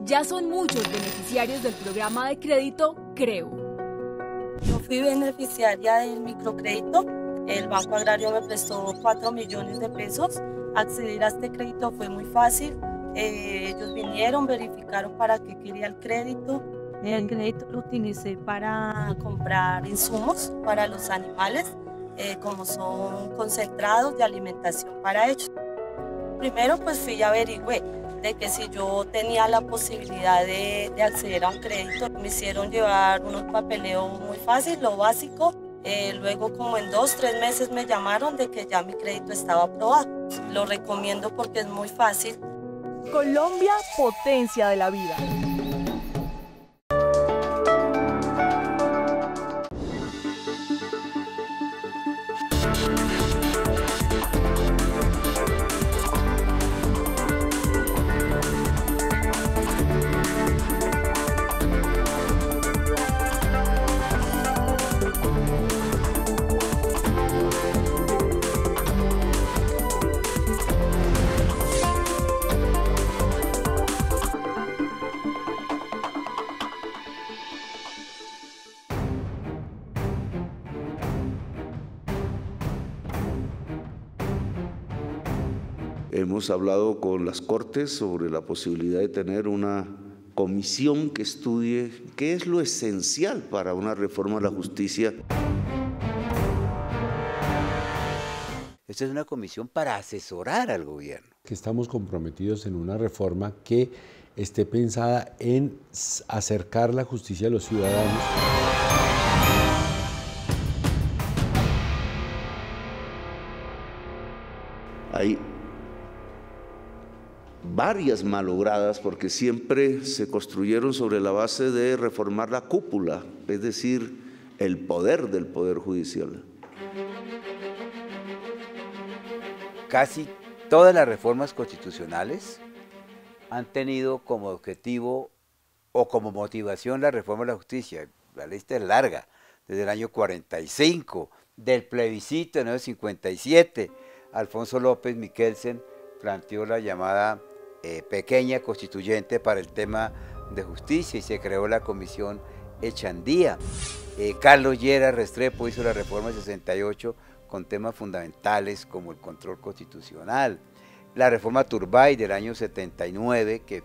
ya son muchos beneficiarios del programa de crédito Creo. Yo fui beneficiaria del microcrédito. El Banco Agrario me prestó 4 millones de pesos. Acceder a este crédito fue muy fácil. Ellos vinieron, verificaron para qué quería el crédito. El crédito lo utilicé para comprar insumos para los animales, como son concentrados de alimentación para ellos. Primero pues fui y averigüé de que si yo tenía la posibilidad de acceder a un crédito. Me hicieron llevar unos papeleos muy fácil, lo básico. Luego como en 2-3 meses me llamaron de que ya mi crédito estaba aprobado. Lo recomiendo porque es muy fácil. Colombia, potencia de la vida. Hemos hablado con las Cortes sobre la posibilidad de tener una comisión que estudie qué es lo esencial para una reforma a la justicia. Esta es una comisión para asesorar al gobierno. Que estamos comprometidos en una reforma que esté pensada en acercar la justicia a los ciudadanos. Hay varias malogradas porque siempre se construyeron sobre la base de reformar la cúpula, es decir, el poder del Poder Judicial. Casi todas las reformas constitucionales han tenido como objetivo o como motivación la reforma de la justicia. La lista es larga, desde el año 45, del plebiscito de 1957, Alfonso López Michelsen planteó la llamada pequeña constituyente para el tema de justicia y se creó la comisión Echandía. Carlos Lleras Restrepo hizo la reforma del 68 con temas fundamentales como el control constitucional. La reforma Turbay del año 79, que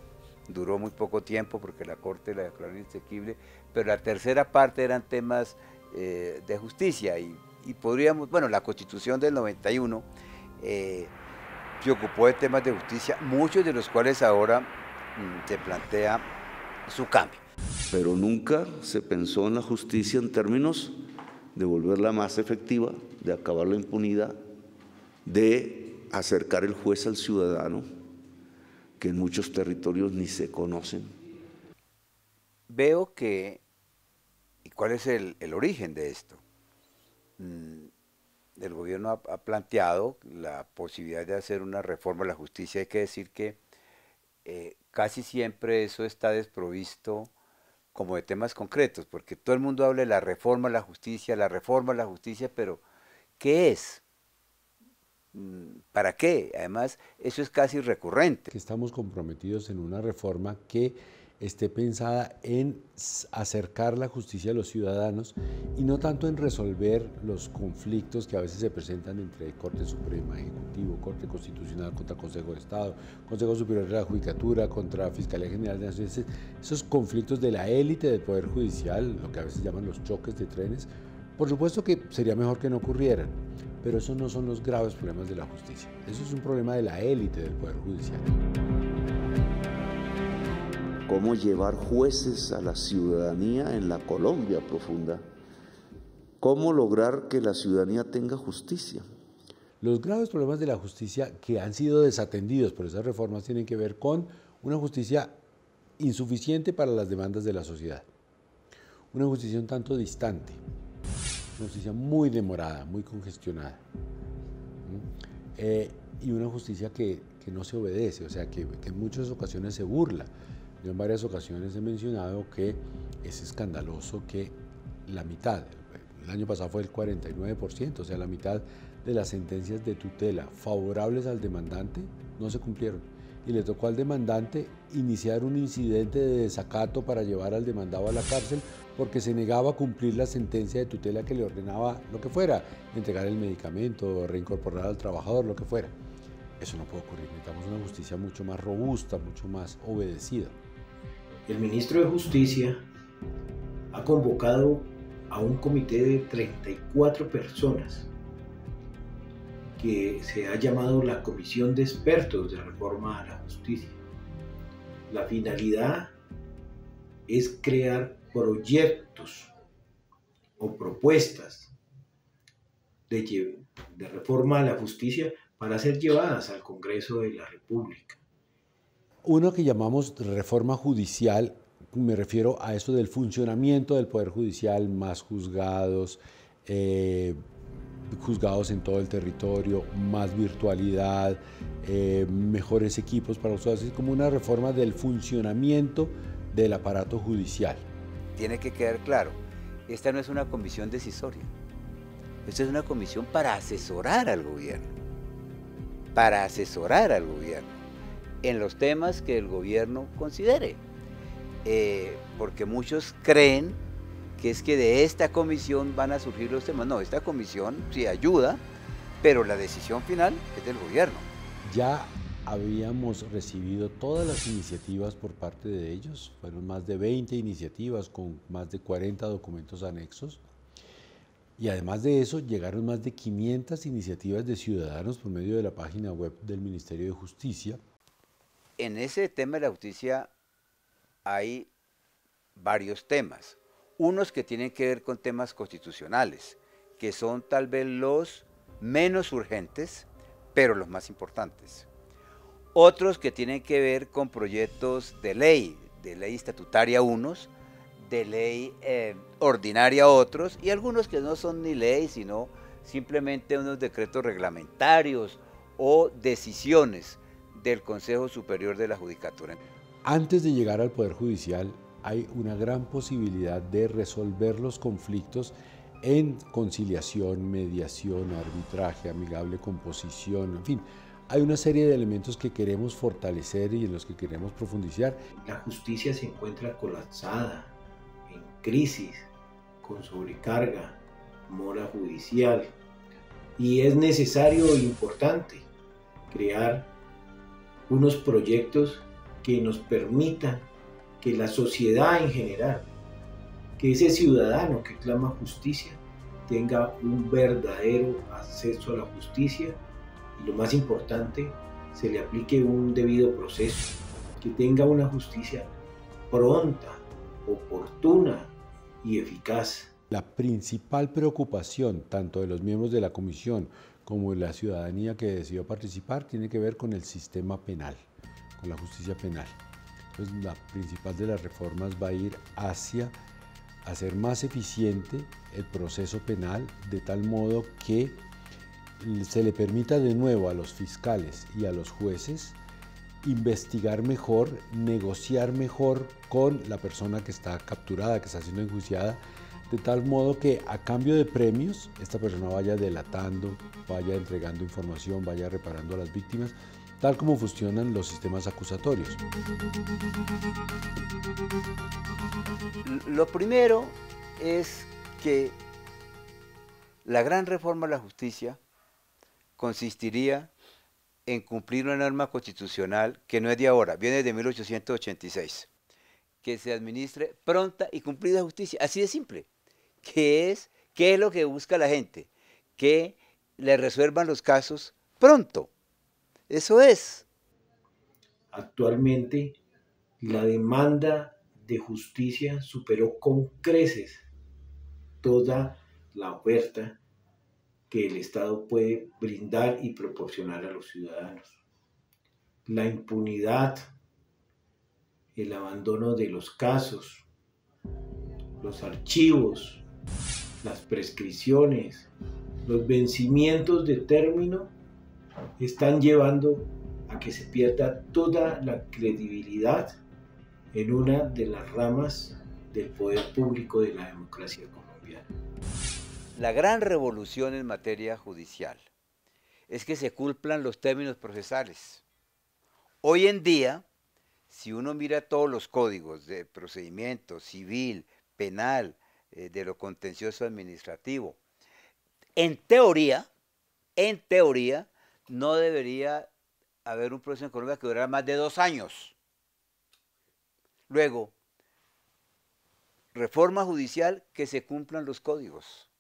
duró muy poco tiempo porque la Corte la declaró inexequible, pero la tercera parte eran temas de justicia y podríamos, bueno, la Constitución del 91 se ocupó de temas de justicia, muchos de los cuales ahora se plantea su cambio. Pero nunca se pensó en la justicia en términos de volverla más efectiva, de acabar la impunidad, de acercar el juez al ciudadano, que en muchos territorios ni se conocen. Veo que, ¿y cuál es el origen de esto? El gobierno ha planteado la posibilidad de hacer una reforma a la justicia. Hay que decir que casi siempre eso está desprovisto como de temas concretos, porque todo el mundo habla de la reforma a la justicia, pero ¿qué es? ¿Para qué? Además, eso es casi recurrente. Que estamos comprometidos en una reforma que esté pensada en acercar la justicia a los ciudadanos y no tanto en resolver los conflictos que a veces se presentan entre Corte Suprema, Ejecutivo, Corte Constitucional contra Consejo de Estado, Consejo Superior de la Judicatura contra Fiscalía General de Naciones. Esos conflictos de la élite del Poder Judicial, lo que a veces llaman los choques de trenes, por supuesto que sería mejor que no ocurrieran, pero esos no son los graves problemas de la justicia. Eso es un problema de la élite del Poder Judicial. Cómo llevar jueces a la ciudadanía en la Colombia profunda. Cómo lograr que la ciudadanía tenga justicia. Los graves problemas de la justicia que han sido desatendidos por esas reformas tienen que ver con una justicia insuficiente para las demandas de la sociedad, una justicia un tanto distante, una justicia muy demorada, muy congestionada, y una justicia que no se obedece, o sea, que en muchas ocasiones se burla. Yo en varias ocasiones he mencionado que es escandaloso que la mitad, el año pasado fue el 49%, o sea, la mitad de las sentencias de tutela favorables al demandante no se cumplieron. y le tocó al demandante iniciar un incidente de desacato para llevar al demandado a la cárcel porque se negaba a cumplir la sentencia de tutela que le ordenaba lo que fuera, entregar el medicamento, reincorporar al trabajador, lo que fuera. Eso no puede ocurrir, necesitamos una justicia mucho más robusta, mucho más obedecida. El ministro de Justicia ha convocado a un comité de 34 personas que se ha llamado la Comisión de Expertos de Reforma a la Justicia. La finalidad es crear proyectos o propuestas de reforma a la justicia para ser llevadas al Congreso de la República. Uno que llamamos reforma judicial, me refiero a eso del funcionamiento del Poder Judicial, más juzgados, juzgados en todo el territorio, más virtualidad, mejores equipos para los usuarios, es como una reforma del funcionamiento del aparato judicial. Tiene que quedar claro, esta no es una comisión decisoria, esta es una comisión para asesorar al gobierno, en los temas que el gobierno considere, porque muchos creen que es que de esta comisión van a surgir los temas. No, esta comisión sí ayuda, pero la decisión final es del gobierno. Ya habíamos recibido todas las iniciativas por parte de ellos, fueron más de 20 iniciativas con más de 40 documentos anexos, y además de eso llegaron más de 500 iniciativas de ciudadanos por medio de la página web del Ministerio de Justicia. En ese tema de la justicia hay varios temas, unos que tienen que ver con temas constitucionales, que son tal vez los menos urgentes, pero los más importantes. Otros que tienen que ver con proyectos de ley estatutaria unos, de ley ordinaria otros, y algunos que no son ni ley, sino simplemente unos decretos reglamentarios o decisiones del Consejo Superior de la Judicatura. Antes de llegar al Poder Judicial, hay una gran posibilidad de resolver los conflictos en conciliación, mediación, arbitraje, amigable composición, en fin. Hay una serie de elementos que queremos fortalecer y en los que queremos profundizar. La justicia se encuentra colapsada, en crisis, con sobrecarga, mora judicial, y es necesario e importante crear unos proyectos que nos permitan que la sociedad en general, que ese ciudadano que clama justicia tenga un verdadero acceso a la justicia y, lo más importante, se le aplique un debido proceso, que tenga una justicia pronta, oportuna y eficaz. La principal preocupación tanto de los miembros de la comisión como de la ciudadanía que decidió participar tiene que ver con el sistema penal, con la justicia penal. Entonces, la principal de las reformas va a ir hacia hacer más eficiente el proceso penal de tal modo que se le permita de nuevo a los fiscales y a los jueces investigar mejor, negociar mejor con la persona que está capturada, que está siendo enjuiciada, de tal modo que a cambio de premios esta persona vaya delatando, vaya entregando información, vaya reparando a las víctimas, tal como funcionan los sistemas acusatorios. Lo primero es que la gran reforma de la justicia consistiría en cumplir una norma constitucional que no es de ahora, viene de 1886, que se administre pronta y cumplida justicia, así de simple. ¿Qué es lo que busca la gente? Que le resuelvan los casos pronto. Eso es. Actualmente, la demanda de justicia superó con creces toda la oferta que el Estado puede brindar y proporcionar a los ciudadanos. La impunidad, el abandono de los casos, los archivos, las prescripciones, los vencimientos de término están llevando a que se pierda toda la credibilidad en una de las ramas del poder público de la democracia colombiana. La gran revolución en materia judicial es que se cumplan los términos procesales. Hoy en día, si uno mira todos los códigos de procedimiento civil, penal, de lo contencioso administrativo, en teoría, no debería haber un proceso en Colombia que durara más de 2 años. Luego, reforma judicial, que se cumplan los códigos.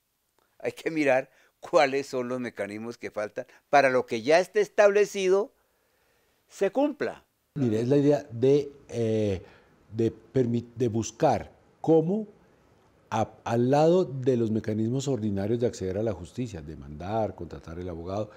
Hay que mirar cuáles son los mecanismos que faltan para lo que ya esté establecido se cumpla. Mire, es la idea de buscar cómo, al lado de los mecanismos ordinarios de acceder a la justicia, demandar, contratar el abogado,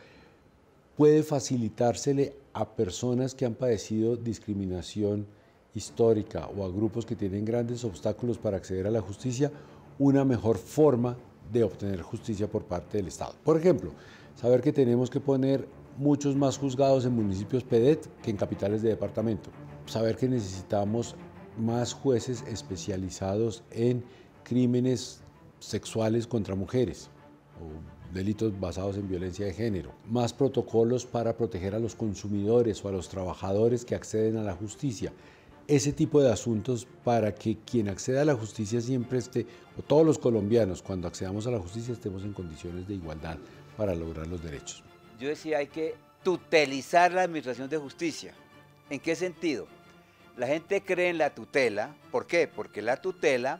puede facilitársele a personas que han padecido discriminación histórica o a grupos que tienen grandes obstáculos para acceder a la justicia, una mejor forma de obtener justicia por parte del Estado. Por ejemplo, saber que tenemos que poner muchos más juzgados en municipios PEDET que en capitales de departamento. Saber que necesitamos más jueces especializados en crímenes sexuales contra mujeres o delitos basados en violencia de género. Más protocolos para proteger a los consumidores o a los trabajadores que acceden a la justicia. Ese tipo de asuntos para que quien acceda a la justicia siempre esté, o todos los colombianos, cuando accedamos a la justicia, estemos en condiciones de igualdad para lograr los derechos. Yo decía, hay que tutelizar la administración de justicia. ¿En qué sentido? La gente cree en la tutela. ¿Por qué? Porque la tutela,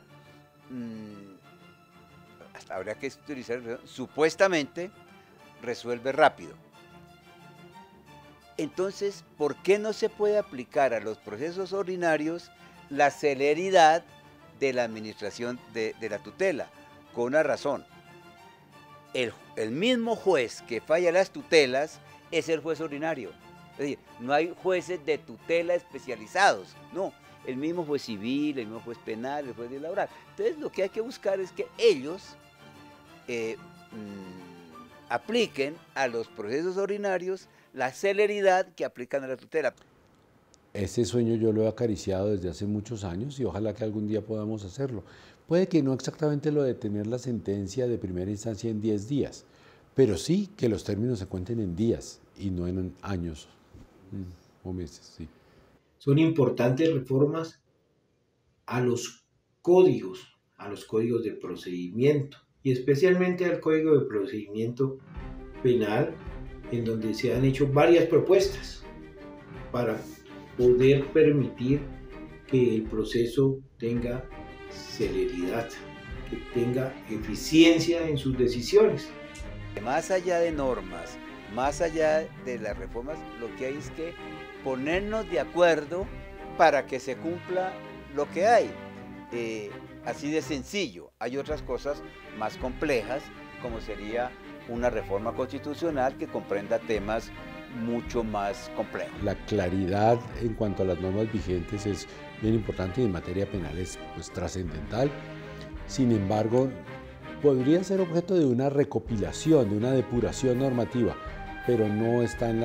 hasta habría que utilizar, supuestamente resuelve rápido. Entonces, ¿por qué no se puede aplicar a los procesos ordinarios la celeridad de la administración de la tutela? Con una razón. El mismo juez que falla las tutelas es el juez ordinario. Es decir, no hay jueces de tutela especializados, no. El mismo juez civil, el mismo juez penal, el juez laboral. Entonces, lo que hay que buscar es que ellos apliquen a los procesos ordinarios la celeridad que aplican a la tutela. Ese sueño yo lo he acariciado desde hace muchos años y ojalá que algún día podamos hacerlo. Puede que no exactamente lo de tener la sentencia de primera instancia en 10 días, pero sí que los términos se cuenten en días y no en años o meses. Sí. Son importantes reformas a los códigos de procedimiento y especialmente al Código de Procedimiento Penal, en donde se han hecho varias propuestas para poder permitir que el proceso tenga celeridad, que tenga eficiencia en sus decisiones. Más allá de normas, más allá de las reformas, lo que hay es que ponernos de acuerdo para que se cumpla lo que hay. Así de sencillo. Hay otras cosas más complejas, como sería una reforma constitucional que comprenda temas mucho más complejos. La claridad en cuanto a las normas vigentes es bien importante y en materia penal es pues, trascendental. Sin embargo, podría ser objeto de una recopilación, de una depuración normativa, pero no está en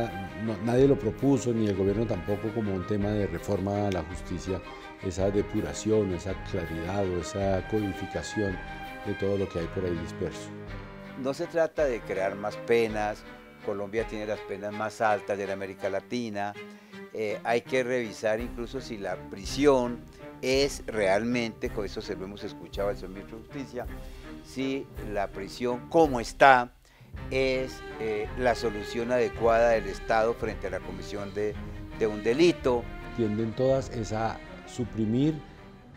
nadie lo propuso, ni el gobierno tampoco, como un tema de reforma a la justicia, esa depuración, esa claridad o esa codificación de todo lo que hay por ahí disperso. No se trata de crear más penas. Colombia tiene las penas más altas de la América Latina. Hay que revisar incluso si la prisión es realmente, con eso se lo hemos escuchado al señor ministro de Justicia, si la prisión como está es la solución adecuada del Estado frente a la comisión de un delito. Tienden todas a suprimir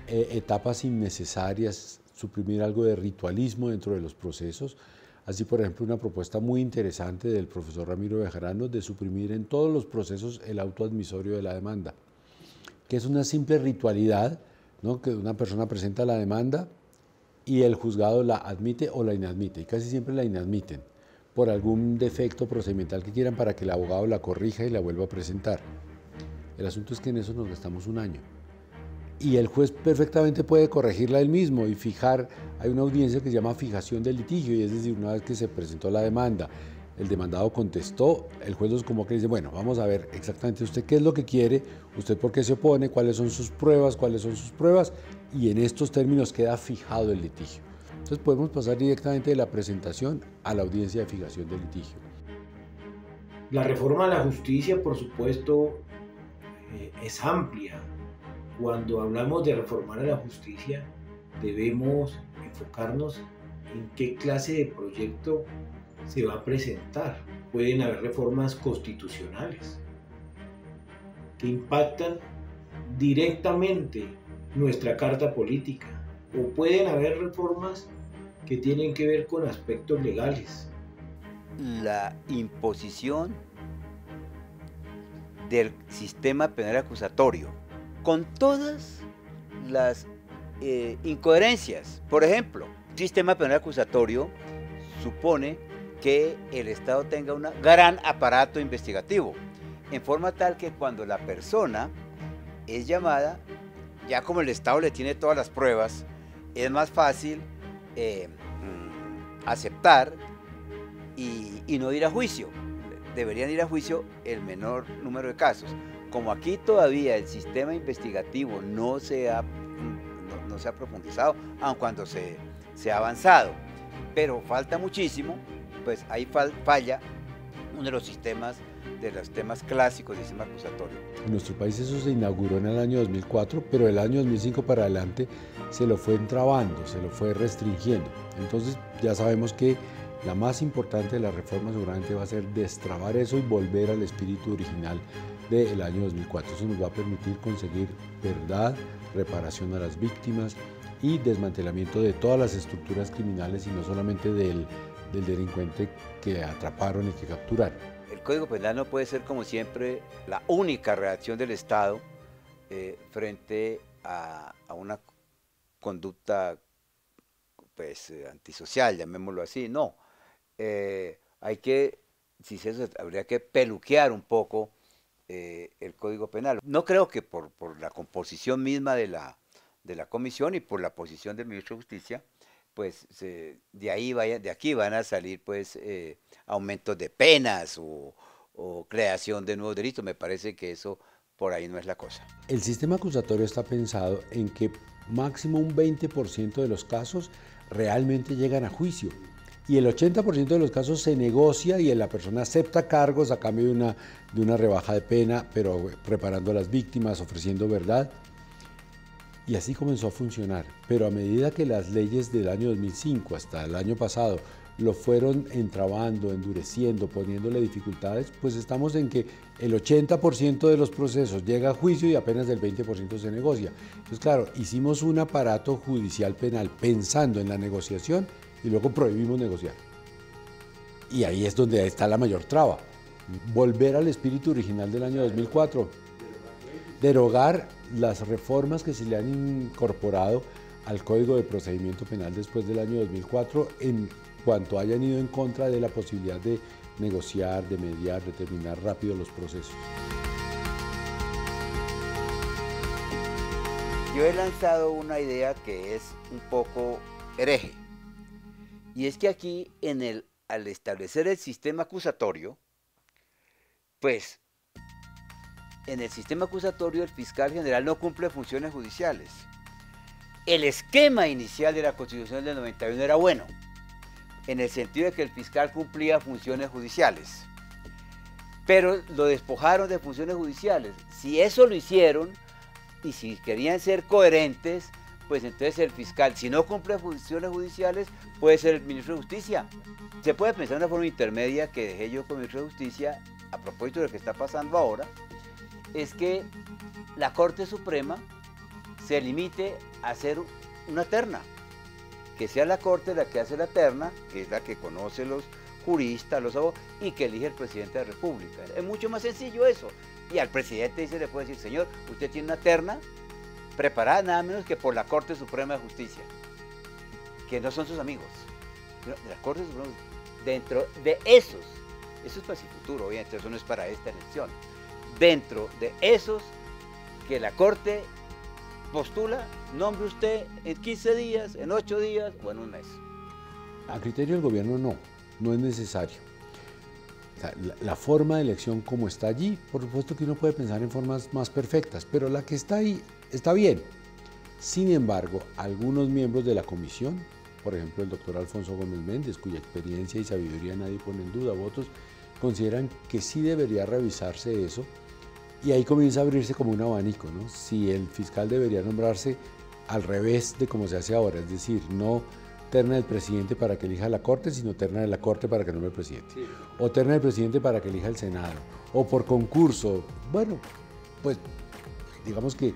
etapas innecesarias, suprimir algo de ritualismo dentro de los procesos. Así, por ejemplo, una propuesta muy interesante del profesor Ramiro Bejarano de suprimir en todos los procesos el auto admisorio de la demanda, que es una simple ritualidad, ¿no? Que una persona presenta la demanda y el juzgado la admite o la inadmite, y casi siempre la inadmiten, por algún defecto procedimental que quieran para que el abogado la corrija y la vuelva a presentar. El asunto es que en eso nos gastamos un año. Y el juez perfectamente puede corregirla él mismo y fijar, hay una audiencia que se llama fijación del litigio, y es decir, una vez que se presentó la demanda, el demandado contestó, el juez los convoca y dice, bueno, vamos a ver exactamente usted qué es lo que quiere, usted por qué se opone, cuáles son sus pruebas, y en estos términos queda fijado el litigio. Entonces podemos pasar directamente de la presentación a la audiencia de fijación del litigio. La reforma a la justicia, por supuesto, es amplia. Cuando hablamos de reformar a la justicia, debemos enfocarnos en qué clase de proyecto se va a presentar. Pueden haber reformas constitucionales que impactan directamente nuestra carta política, o pueden haber reformas que tienen que ver con aspectos legales. La imposición del sistema penal acusatorio, con todas las incoherencias. Por ejemplo, el sistema penal acusatorio supone que el Estado tenga un gran aparato investigativo, en forma tal que cuando la persona es llamada, ya como el Estado le tiene todas las pruebas, es más fácil aceptar y no ir a juicio. Deberían ir a juicio el menor número de casos. Como aquí todavía el sistema investigativo no se ha profundizado, aun cuando se ha avanzado, pero falta muchísimo, pues ahí falla uno de los temas clásicos del sistema acusatorio. En nuestro país eso se inauguró en el año 2004, pero el año 2005 para adelante se lo fue entrabando, se lo fue restringiendo. Entonces ya sabemos que la más importante de la reforma seguramente va a ser destrabar eso y volver al espíritu original del año 2004. Eso nos va a permitir conseguir verdad, reparación a las víctimas y desmantelamiento de todas las estructuras criminales y no solamente del delincuente que atraparon y que capturaron. El Código Penal no puede ser, como siempre, la única reacción del Estado frente a una conducta pues, antisocial, llamémoslo así. No, habría que peluquear un poco el Código Penal. No creo que por la composición misma de la comisión y por la posición del ministro de Justicia, pues de aquí van a salir pues aumentos de penas o creación de nuevos delitos. Me parece que eso por ahí no es la cosa. El sistema acusatorio está pensado en que máximo un 20% de los casos realmente llegan a juicio y el 80% de los casos se negocia y la persona acepta cargos a cambio de una rebaja de pena, pero preparando a las víctimas, ofreciendo verdad. Y así comenzó a funcionar, pero a medida que las leyes del año 2005 hasta el año pasado lo fueron entrabando, endureciendo, poniéndole dificultades, pues estamos en que el 80% de los procesos llega a juicio y apenas el 20% se negocia. Entonces, claro, hicimos un aparato judicial penal pensando en la negociación y luego prohibimos negociar. Y ahí es donde está la mayor traba. Volver al espíritu original del año 2004. Derogar las reformas que se le han incorporado al Código de Procedimiento Penal después del año 2004 en cuanto hayan ido en contra de la posibilidad de negociar, de mediar, de terminar rápido los procesos. Yo he lanzado una idea que es un poco hereje, y es que aquí al establecer el sistema acusatorio, pues en el sistema acusatorio el fiscal general no cumple funciones judiciales. El esquema inicial de la Constitución del 91 era bueno, en el sentido de que el fiscal cumplía funciones judiciales, pero lo despojaron de funciones judiciales. Si eso lo hicieron y si querían ser coherentes, pues entonces el fiscal, si no cumple funciones judiciales, puede ser el ministro de Justicia. Se puede pensar de una forma intermedia que dejé yo con el ministro de Justicia a propósito de lo que está pasando ahora, es que la Corte Suprema se limite a hacer una terna, que sea la Corte la que hace la terna, que es la que conoce los juristas, los abogados, y que elige el presidente de la República. Es mucho más sencillo eso. Y al presidente le puede decir, señor, usted tiene una terna preparada nada menos que por la Corte Suprema de Justicia, que no son sus amigos, pero de la Corte Suprema, dentro de esos, eso es para el futuro, obviamente, eso no es para esta elección. Dentro de esos que la Corte postula, nombre usted en 15 días, en 8 días o en un mes. A criterio del gobierno no es necesario. O sea, la forma de elección como está allí, por supuesto que uno puede pensar en formas más perfectas, pero la que está ahí está bien. Sin embargo, algunos miembros de la comisión, por ejemplo el doctor Alfonso Gómez Méndez, cuya experiencia y sabiduría nadie pone en duda, votos, consideran que sí debería revisarse eso Y ahí comienza a abrirse como un abanico, ¿no? Si el fiscal debería nombrarse al revés de como se hace ahora, es decir, no terna del presidente para que elija la Corte, sino terna de la Corte para que nombre el presidente. Sí. O terna del presidente para que elija el Senado. O por concurso. Bueno, pues digamos que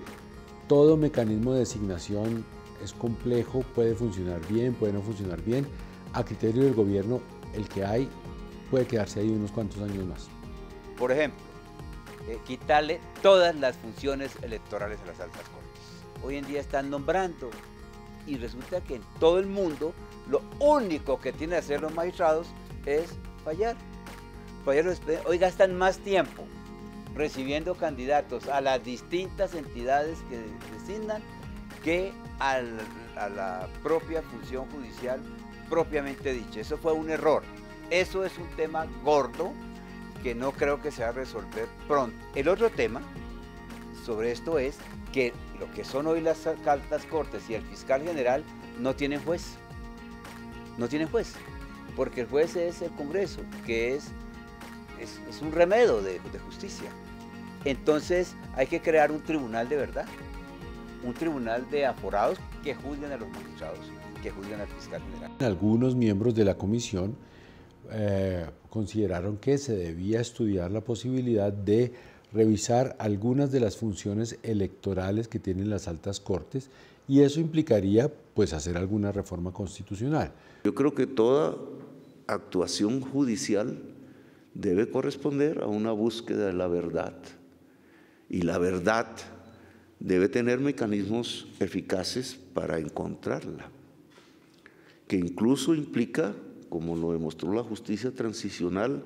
todo mecanismo de designación es complejo, puede funcionar bien, puede no funcionar bien. A criterio del gobierno, el que hay puede quedarse ahí unos cuantos años más. Por ejemplo, quitarle todas las funciones electorales a las altas cortes. Hoy en día están nombrando y resulta que en todo el mundo lo único que tienen que hacer los magistrados es fallar. Hoy gastan más tiempo recibiendo candidatos a las distintas entidades que designan que a la propia función judicial propiamente dicha. Eso fue un error. Eso es un tema gordo que no creo que se va a resolver pronto. El otro tema sobre esto es que lo que son hoy las altas cortes y el fiscal general no tienen juez. No tienen juez, porque el juez es el Congreso, que es un remedio de justicia. Entonces hay que crear un tribunal de verdad, un tribunal de aforados que juzguen a los magistrados, que juzguen al fiscal general. Algunos miembros de la comisión consideraron que se debía estudiar la posibilidad de revisar algunas de las funciones electorales que tienen las altas cortes y eso implicaría pues hacer alguna reforma constitucional. Yo creo que toda actuación judicial debe corresponder a una búsqueda de la verdad y la verdad debe tener mecanismos eficaces para encontrarla, que incluso implica, como lo demostró la justicia transicional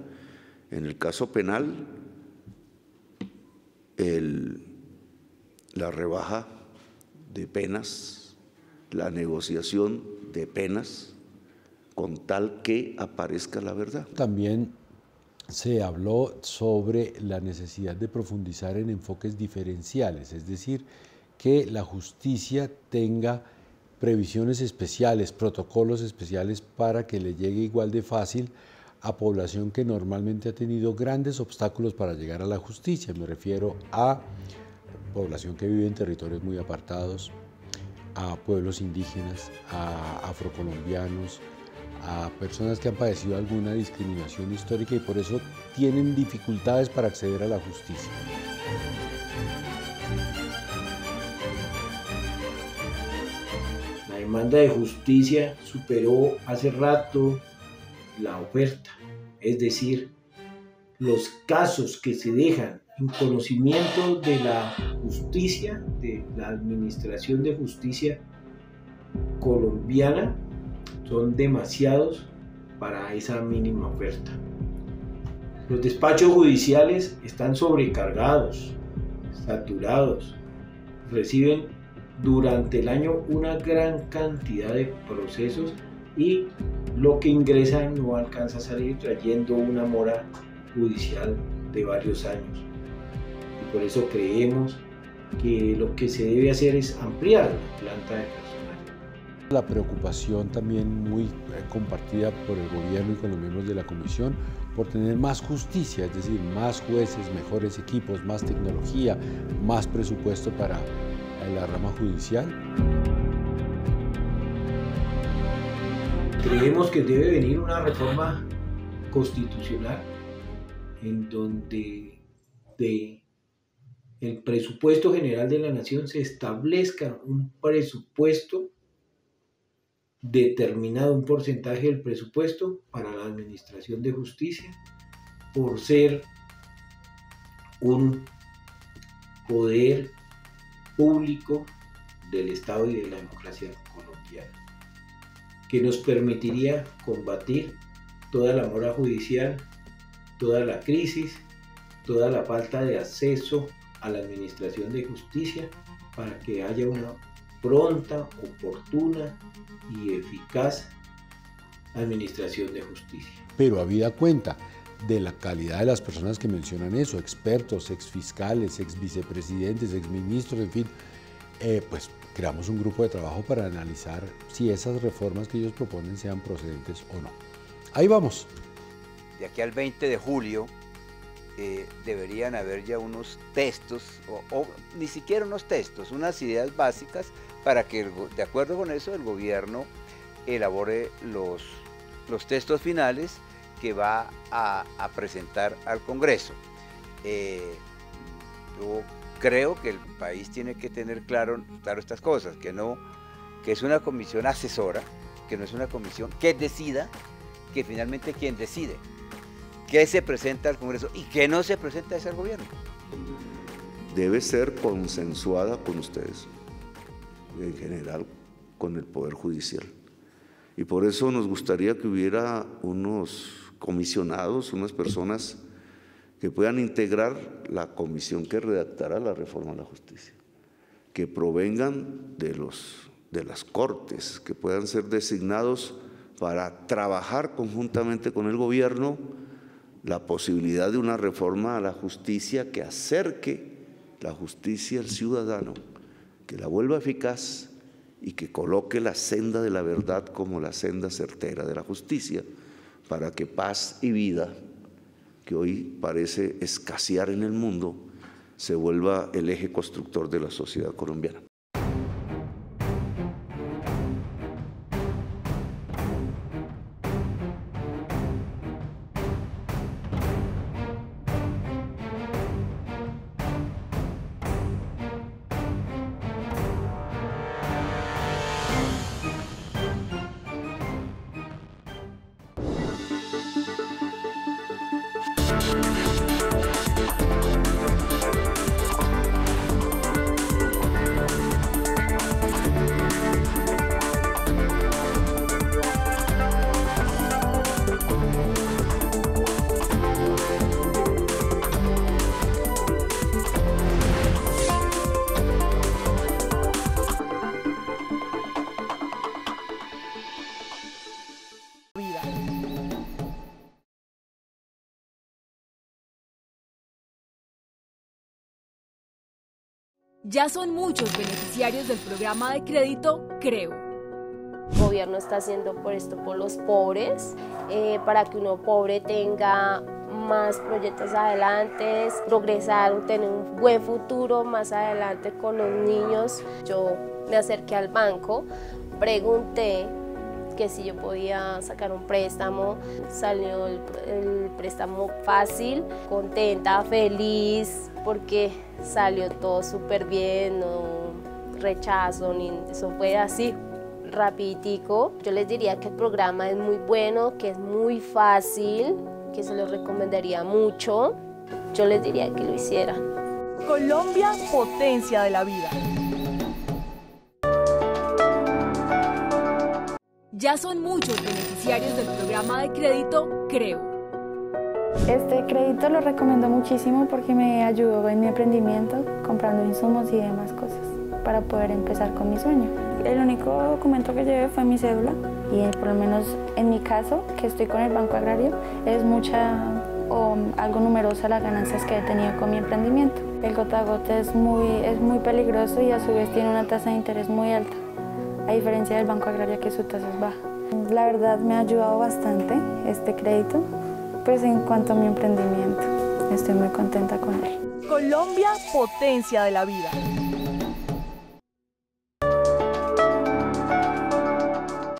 en el caso penal, la rebaja de penas, la negociación de penas, con tal que aparezca la verdad. También se habló sobre la necesidad de profundizar en enfoques diferenciales, es decir, que la justicia tenga previsiones especiales, protocolos especiales para que le llegue igual de fácil a población que normalmente ha tenido grandes obstáculos para llegar a la justicia. Me refiero a población que vive en territorios muy apartados, a pueblos indígenas, a afrocolombianos, a personas que han padecido alguna discriminación histórica y por eso tienen dificultades para acceder a la justicia. La demanda de justicia superó hace rato la oferta, es decir, los casos que se dejan en conocimiento de la justicia, de la administración de justicia colombiana, son demasiados para esa mínima oferta. Los despachos judiciales están sobrecargados, saturados, reciben durante el año una gran cantidad de procesos y lo que ingresan no alcanza a salir, trayendo una mora judicial de varios años. Y por eso creemos que lo que se debe hacer es ampliar la planta de personal. La preocupación también muy compartida por el gobierno y con los miembros de la comisión por tener más justicia, es decir, más jueces, mejores equipos, más tecnología, más presupuesto para la rama judicial. Creemos que debe venir una reforma constitucional en donde el presupuesto general de la nación se establezca un presupuesto determinado, un porcentaje del presupuesto para la administración de justicia, por ser un poder público del Estado y de la democracia colombiana, que nos permitiría combatir toda la mora judicial, toda la crisis, toda la falta de acceso a la administración de justicia, para que haya una pronta, oportuna y eficaz administración de justicia. Pero habida cuenta de la calidad de las personas que mencionan eso, expertos, exfiscales, exvicepresidentes, exministros, en fin, pues creamos un grupo de trabajo para analizar si esas reformas que ellos proponen sean procedentes o no. Ahí vamos. De aquí al 20 de julio deberían haber ya unos textos, o ni siquiera unos textos, unas ideas básicas para que, de acuerdo con eso, el gobierno elabore los textos finales que va a presentar al Congreso. Yo creo que el país tiene que tener claro estas cosas, que es una comisión asesora, que no es una comisión que decida, que finalmente quien decide qué se presenta al Congreso y qué no se presenta es al gobierno. Debe ser consensuada con ustedes, en general con el Poder Judicial. Y por eso nos gustaría que hubiera unos comisionados, unas personas que puedan integrar la comisión que redactará la reforma a la justicia, que provengan de las cortes, que puedan ser designados para trabajar conjuntamente con el gobierno la posibilidad de una reforma a la justicia que acerque la justicia al ciudadano, que la vuelva eficaz y que coloque la senda de la verdad como la senda certera de la justicia, para que paz y vida, que hoy parece escasear en el mundo, se vuelva el eje constructor de la sociedad colombiana. Ya son muchos beneficiarios del programa de crédito Creo. El gobierno está haciendo por esto por los pobres, para que uno pobre tenga más proyectos adelante, progresar, tener un buen futuro más adelante con los niños. Yo me acerqué al banco, pregunté que si yo podía sacar un préstamo, salió el préstamo fácil, contenta, feliz, porque salió todo súper bien, no rechazo, ni eso fue así, rapiditico. Yo les diría que el programa es muy bueno, que es muy fácil, que se lo recomendaría mucho. Yo les diría que lo hicieran. Colombia, potencia de la vida. Ya son muchos beneficiarios del programa de crédito Creo. Este crédito lo recomiendo muchísimo porque me ayudó en mi emprendimiento, comprando insumos y demás cosas para poder empezar con mi sueño. El único documento que llevé fue mi cédula y por lo menos en mi caso, que estoy con el Banco Agrario, es algo numerosa las ganancias que he tenido con mi emprendimiento. El gota a gota es muy peligroso y a su vez tiene una tasa de interés muy alta, a diferencia del Banco Agrario que su tasa es baja. La verdad me ha ayudado bastante este crédito, pues en cuanto a mi emprendimiento, estoy muy contenta con él. Colombia, potencia de la vida.